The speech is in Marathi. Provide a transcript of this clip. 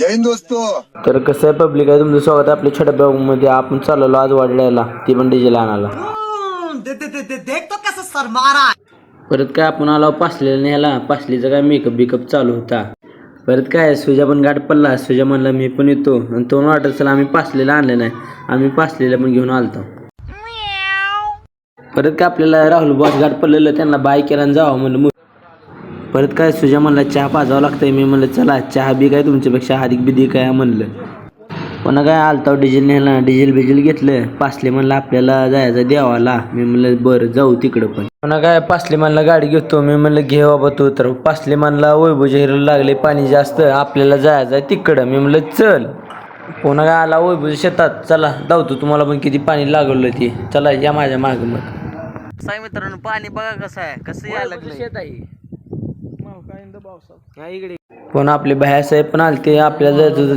जय हिंद दोस्तों. तर कसं आहे पब्लिक आहे तुमचं स्वागत आहे आपल्या छोट्या ब्लॉग मध्ये. आपण चाललो आज वाढल्याला ती पण डीजेल आणायला. देख तो कैसे सर मारा. परत काय आपण आलो पासलेला न्यायला. पासलीचा काय मेकअप बिकअप चालू होता. परत काय सुजा पण गाठ पडला. सुजा म्हणला मी पण येतो आणि तो वाटत चला आम्ही पासलेला आणलं नाही, आम्ही पासलेला पण घेऊन आलतो. परत काय आपल्याला राहुल बॉस गाठ पडलेलं त्यांना बाय केला आणि जावं म्हणलं. परत काय सुजा म्हणला चहा पाजावं लागतंय. मी म्हणलं चला चहा बी काय तुमच्यापेक्षा हादिक बिदी काय म्हणलं. पुन्हा काय आलता डिझेल न्यायला. डिझेल बिझेल घेतलं. पासले म्हणलं आपल्याला जायचं देवाला. मी म्हणलं बरं जाऊ तिकडं. पण पुन्हा काय पासले म्हणला गाडी घेतो. मी म्हणलं घे बाबा तू. तर पासले म्हणला वैभवच्या हिरो लागले पाणी जास्त आपल्याला जायचं आहे तिकडं. मी म्हणलं चल. पुन्हा काय आला वैभवच्या शेतात. चला धावतो तुम्हाला पण किती पाणी लागलं ते. चला या माझ्या मागं. मग साई मित्रांनो पाणी बघा कसं आहे, कसं यायला लागलं. शेत आहे इकडे. पुन्हा आपले बाहेर साहेब पण आलते आपल्याला जायचं